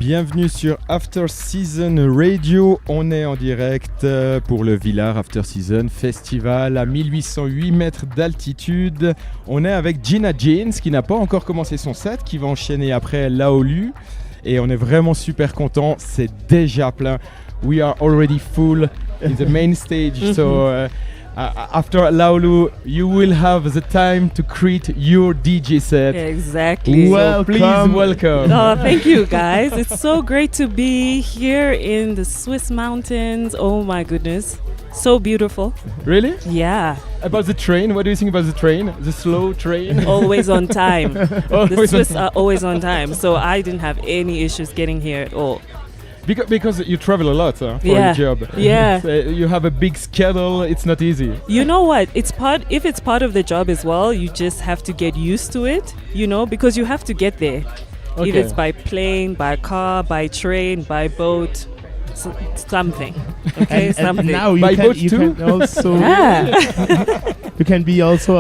Bienvenue sur Afterseason Radio. On est en direct pour le Villars Afterseason Festival à 1808 mètres d'altitude. On est avec GINA JEANZ qui n'a pas encore commencé son set, qui va enchaîner après Laolu. Et on est vraiment super content. C'est déjà plein. We are already full in the main stage. So after Laolu, you will have the time to create your DJ set. Exactly. So please welcome. Oh, thank you, guys. It's so great to be here in the Swiss mountains. Oh my goodness. So beautiful. Really? Yeah. About the train, what do you think about the train? The slow train? Always on time. The Swiss are always on time. So I didn't have any issues getting here at all. Because you travel a lot for your job. Yeah. So you have a big schedule. It's not easy. You know what? If it's part of the job as well, you just have to get used to it, because you have to get there. Okay. If it's by plane, by car, by train, by boat, something. Okay, something. And now you can also you can be also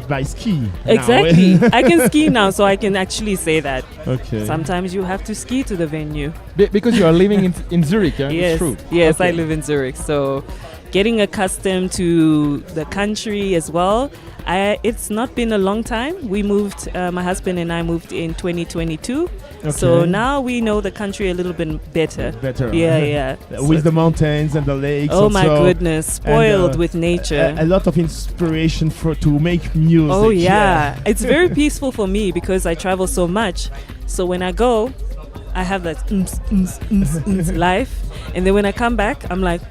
by ski. Exactly. I can ski now, so I can actually say that. Okay. Sometimes you have to ski to the venue. Because you are living in Zurich, yeah? Yes. It's true. Yes, okay. I live in Zurich, so getting accustomed to the country as well. It's not been a long time. We moved, my husband and I moved in 2022. Okay. So now we know the country a little bit better. Yeah. With the mountains and the lakes. Oh my goodness, spoiled with nature. A lot of inspiration to make music. Oh yeah. It's very peaceful for me because I travel so much. So when I go, I have that life. And then when I come back, I'm like,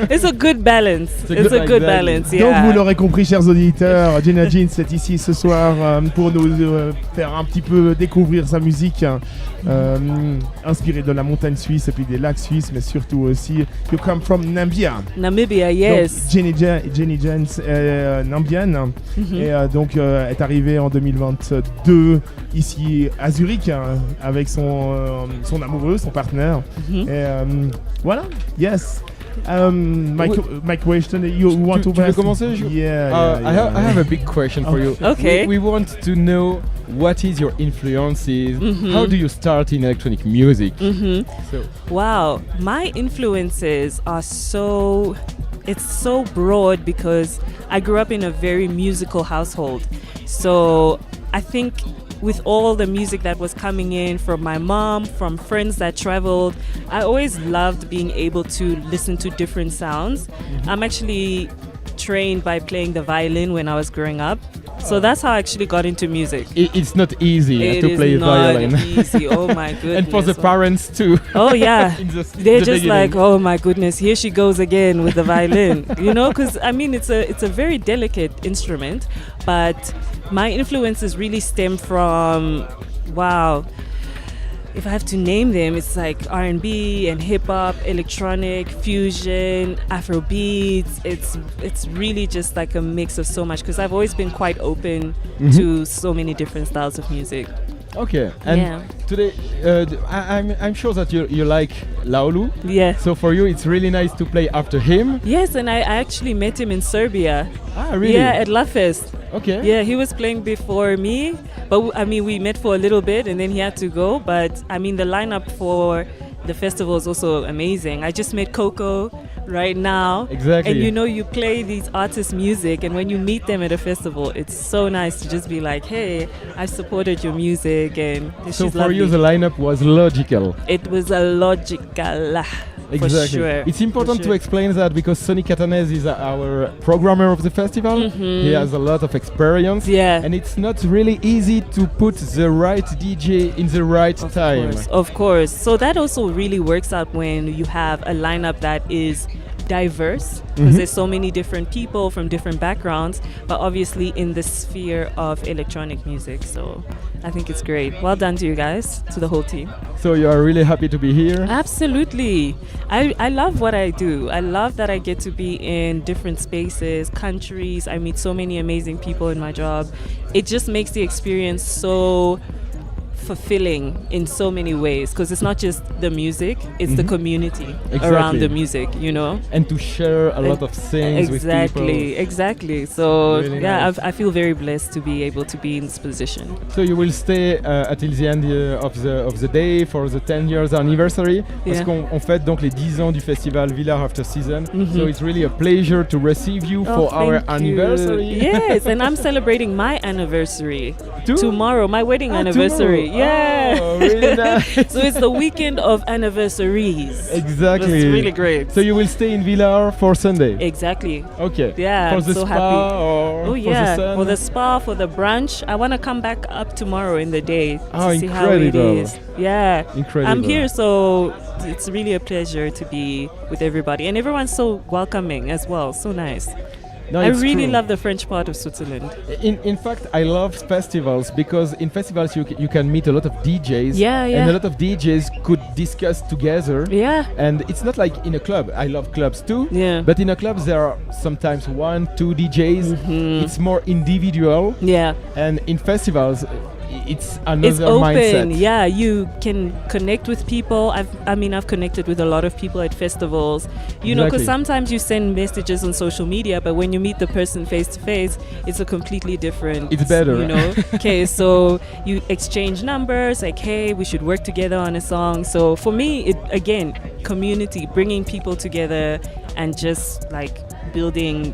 it's a good balance. It's a good balance. Yeah. Donc vous l'aurez compris, chers auditeurs, GINA JEANZ est ici ce soir pour nous faire un petit peu découvrir sa musique, inspirée de la montagne suisse et puis des lacs suisses, mais surtout aussi, you come from Namibia, yes. Donc, GINA JEANZ est nambienne et donc est arrivée en 2022 ici à Zurich avec son amoureux, son partenaire. Et voilà, yes. My question, you want to veux commencer? I have a big question for you. Okay. We want to know what is your influences. How do you start in electronic music? Wow, my influences are it's so broad because I grew up in a very musical household. So I think with all the music that was coming in from my mom, from friends that traveled, I always loved being able to listen to different sounds. I'm actually trained by playing the violin when I was growing up. So that's how I actually got into music. It's not easy to play violin. It is not easy. Oh my goodness. And for the parents too. Oh yeah. They're just beginning. like, oh my goodness, here she goes again with the violin. Because I mean it's a very delicate instrument, but my influences really stem from, if I have to name them, it's like R&B and hip-hop, electronic, fusion, Afrobeats. It's really just like a mix of so much because I've always been quite open to so many different styles of music. Okay, and today I'm sure that you like Laolu. Yeah. So for you, it's really nice to play after him. Yes, and I actually met him in Serbia. Ah, really? Yeah, at La Fest. Okay. Yeah, he was playing before me, but we met for a little bit and then he had to go. But I mean, the lineup for the festival is also amazing. I just met Coco right now. Exactly. And you play these artists' music, and when you meet them at a festival, it's so nice to just be like, hey, I supported your music. And so for lovely. you, the lineup was logical. It was a logical. Exactly. For sure. It's important to explain that because Sonny Catanese is our programmer of the festival. He has a lot of experience. Yeah. And it's not really easy to put the right DJ in the right time. Of course. So that also really works out when you have a lineup that is diverse because there's so many different people from different backgrounds, but obviously in the sphere of electronic music. So I think it's great. Well done to you guys, to the whole team. So you are really happy to be here? Absolutely. I love what I do. I love that I get to be in different spaces, countries. I meet so many amazing people in my job. It just makes the experience so fulfilling in so many ways because it's not just the music, it's the community around the music, you know. And to share a lot of things with people. Exactly. So Really yeah, nice. I feel very blessed to be able to be in this position. So you will stay until the end of the day for the 10 years anniversary. Parce qu'on fête donc les 10 ans du festival Villars Afterseason. So it's really a pleasure to receive you for our anniversary. Yes, and I'm celebrating my anniversary Too? tomorrow, my wedding anniversary. Tomorrow. Yeah. Oh, really nice. So it's the weekend of anniversaries. Exactly. It's really great. So you will stay in Villars for Sunday. Exactly. Okay. Yeah, For I'm the so spa happy. or Oh yeah, for the sun? for the spa, for the brunch. I want to come back up tomorrow in the day Oh, to see how it incredible. is. Yeah, Incredible. I'm here, so it's really a pleasure to be with everybody, and everyone's so welcoming as well. So nice. No, I it's really true. love the French part of Switzerland. In fact, I love festivals because in festivals you can meet a lot of DJs. Yeah. And a lot of DJs could discuss together. Yeah. And it's not like in a club. I love clubs too. Yeah. But in a club there are sometimes 1-2 DJs. It's more individual. Yeah. And in festivals it's It's another open. mindset. Yeah, you can connect with people. I've connected with a lot of people at festivals. You know, because Exactly. sometimes you send messages on social media, but when you meet the person face to face, it's a completely different. It's better. You know. Okay, so you exchange numbers, like, hey, we should work together on a song. So for me, it again, community, bringing people together, and just like building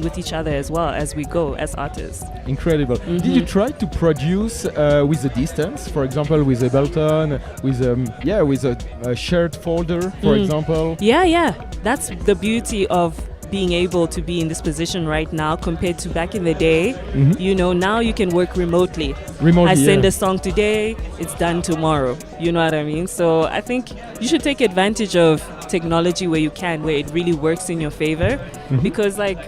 with each other as well as we go as artists. Incredible. Did you try to produce with a distance, for example, with Ableton, with a shared folder, for example? Yeah. That's the beauty of being able to be in this position right now compared to back in the day. You know, now you can work remotely. I send a song today, it's done tomorrow. You know what I mean? So I think you should take advantage of technology where you can, where it really works in your favor. Because like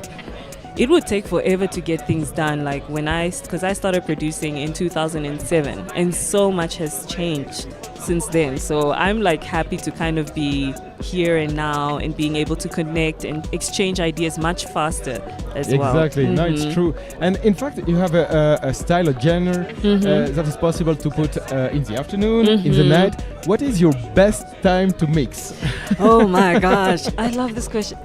it would take forever to get things done. Like because I started producing in 2007 and so much has changed since then. So I'm like happy to kind of be here and now and being able to connect and exchange ideas much faster as well. Exactly. No, it's true. And in fact, you have a style, a genre that is possible to put in the afternoon, in the night. What is your best time to mix? Oh my gosh, I love this question.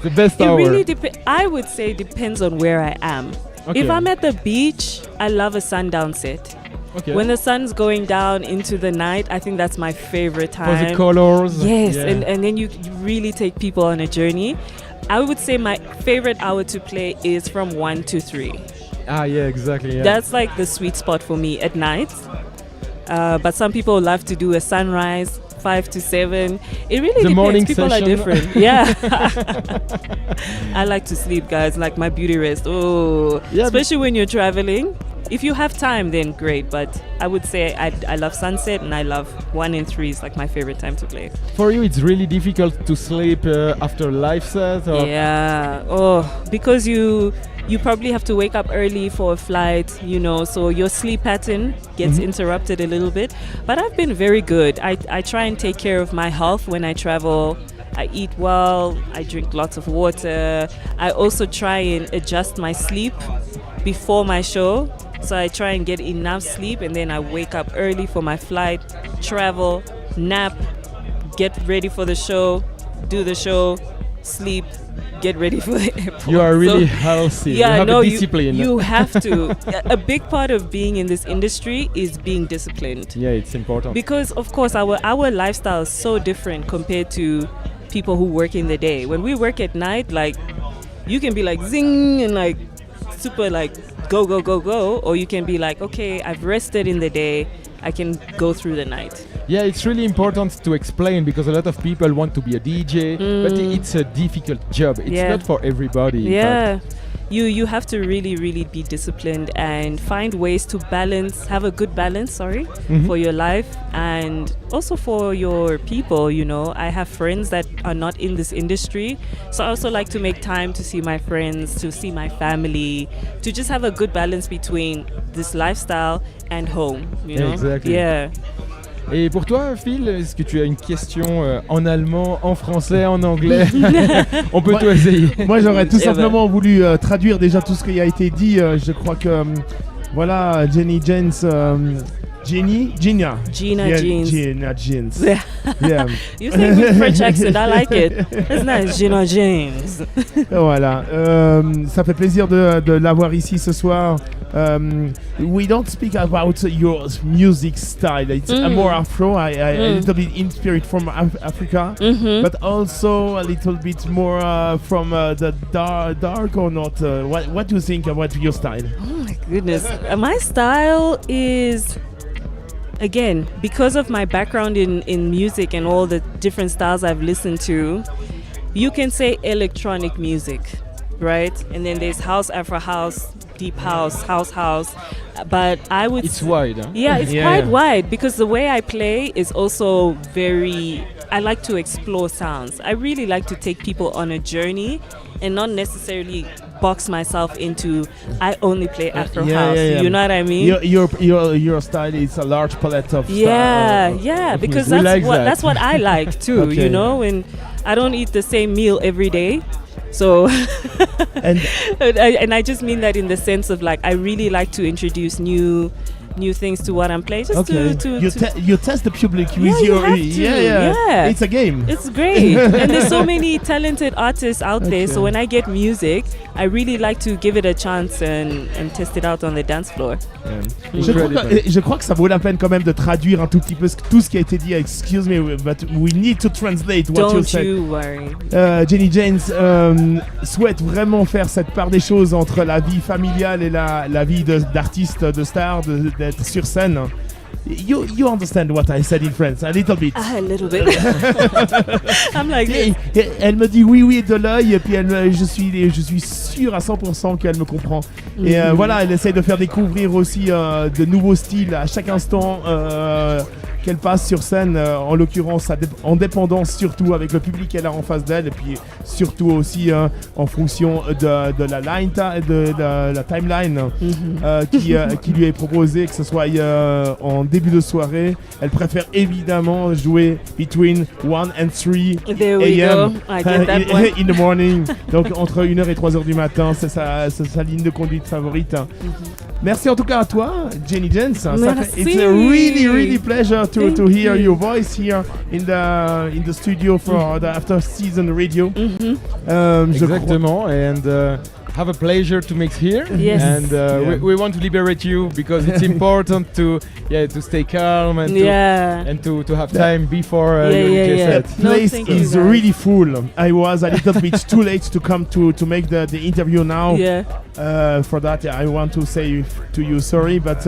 The best It hour. really I would say depends on where I am. Okay. If I'm at the beach, I love a sundown set. Okay. When the sun's going down into the night, I think that's my favorite time. For the colors. Yes, Yeah. and then you really take people on a journey. I would say my favorite hour to play is from 1 to 3. Yeah, exactly. Yeah. That's like the sweet spot for me at night. But some people love to do a sunrise, 5 to 7. It really The depends. morning People session. are different. Yeah. I like to sleep, guys, like my beauty rest. Oh, Yeah, especially when you're traveling. If you have time, then great. But I would say I love sunset and I love 1 and 3 is like my favorite time to play. For you, it's really difficult to sleep after a live set? Or Yeah. Oh, because you probably have to wake up early for a flight, you know, so your sleep pattern gets interrupted a little bit. But I've been very good. I try and take care of my health when I travel. I eat well, I drink lots of water. I also try and adjust my sleep before my show. So I try and get enough sleep and then I wake up early for my flight, travel, nap, get ready for the show, do the show, sleep, get ready for the airport. you are really So, healthy. yeah, you have no, a discipline. You have to. A big part of being in this industry is being disciplined. Yeah, it's important. Because of course our lifestyle is so different compared to people who work in the day. When we work at night, like you can be like zing and like super like go, or you can be like, okay, I've rested in the day, I can go through the night. Yeah, it's really important to explain because a lot of people want to be a DJ, but it's a difficult job. It's Yeah. not for everybody. in Yeah. fact. You have to really be disciplined and find ways to have a good balance, for your life and also for your people, you know. I have friends that are not in this industry, so I also like to make time to see my friends, to see my family, to just have a good balance between this lifestyle and home, you know. Exactly. Yeah. Et pour toi, Phil, est-ce que tu as une question en allemand, en français, en anglais? On peut tout essayer. Moi, j'aurais tout Eh ben. simplement voulu traduire déjà tout ce qui a été dit. Je crois que voilà, Jenny Jens Gina Gina Yeah, Jeans. Gina Jeans. Yeah. Yeah. You say it with French accent, I like it. It's nice, Gina Jeans. Voilà, ça fait plaisir de l'avoir ici ce soir. We don't speak about your music style. It's more Afro, a little bit inspired from Africa, but also a little bit more from the dark or not. What do you think about your style? Oh my goodness. My style is, again, because of my background in music and all the different styles I've listened to, you can say electronic music, right? And then there's house, Afro house, deep house, house. But I would... It's wide, huh? Yeah, it's quite wide because the way I play is also very... I like to explore sounds. I really like to take people on a journey and not necessarily box myself into I only play Afro house. You know what I mean? Your style is a large palette of yeah, because that's what I like too. Okay. You know, and I don't eat the same meal every day. So and I just mean that in the sense of like I really like to introduce new things to what I'm playing. Just you test the public with you your have to. It's a game. It's great. And there's so many talented artists out there. So when I get music, I really like to give it a chance and test it out on the dance floor. Je crois que ça vaut la peine quand même de traduire un tout petit peu tout ce qui a été dit. Excuse me, but we need to translate what you said. Don't you worry. Gina Jeanz souhaite vraiment faire cette part des choses entre la vie familiale et la vie d'artiste, de star, d'être sur scène. You understand what I said in French, a little bit. A little bit. I'm like this. Elle me dit oui de l'œil et puis je suis sûr à 100% qu'elle me comprend. Et voilà, elle essaie de faire découvrir aussi de nouveaux styles à chaque instant qu'elle passe sur scène, en l'occurrence en dépendance surtout avec le public qu'elle a en face d'elle et puis surtout aussi en fonction de la timeline qui lui est proposée, que ce soit en début de soirée. Elle préfère évidemment jouer between 1 and 3 There we a.m. go. I get that one. in the morning. Donc entre 1h et 3h du matin, c'est sa ligne de conduite favorite. Merci en tout cas à toi, Gina Jeanz. It's a really pleasure to hear your voice here in the studio for the After Season Radio. Exactement, and have a pleasure to mix here. Yes. And we want to liberate you because it's important to stay calm and to have time before your DJ set. The place is really full. I was a little bit too late to come to make the interview now. For that, I want to say to you sorry, but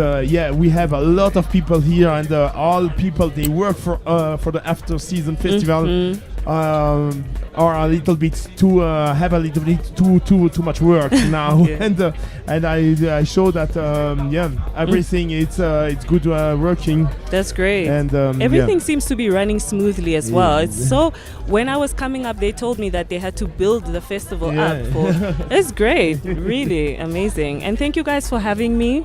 we have a lot of people here, and all people they work for the After Season Festival. Are a little bit too have a little bit too much work now, and I show that everything it's good working. That's great. And everything seems to be running smoothly as well. It's so when I was coming up, they told me that they had to build the festival up. It's great, really amazing. And thank you guys for having me.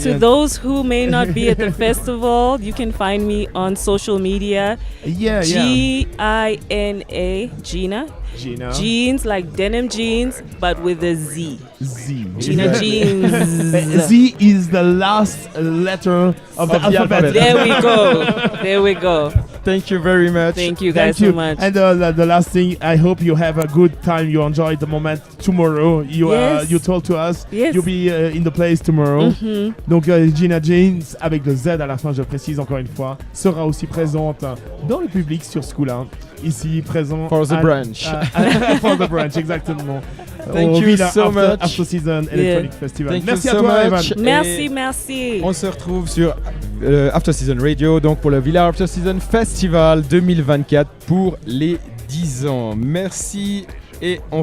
To those who may not be at the festival, you can find me on social media. GINA, Gina. Jeans, like denim jeans, but with a Z. Gina Jeans. Z is the last letter of the alphabet. There we go. Thank you very much. Thank you guys so much. And the last thing, I hope you have a good time. You enjoy the moment tomorrow. You told to us you'll be in the place tomorrow. Donc Gina Jeanz, avec le Z à la fin, je précise encore une fois, sera aussi présente dans le public sur ce coup-là. Ici présent for the brunch. For the brunch, exactement. Thank you so much. After Season Electronic Festival. Thank merci you à so toi, much. Evan. Merci. On se retrouve sur After Season Radio, donc pour le Villars Afterseason Festival 2024 pour les 10 ans. Merci et on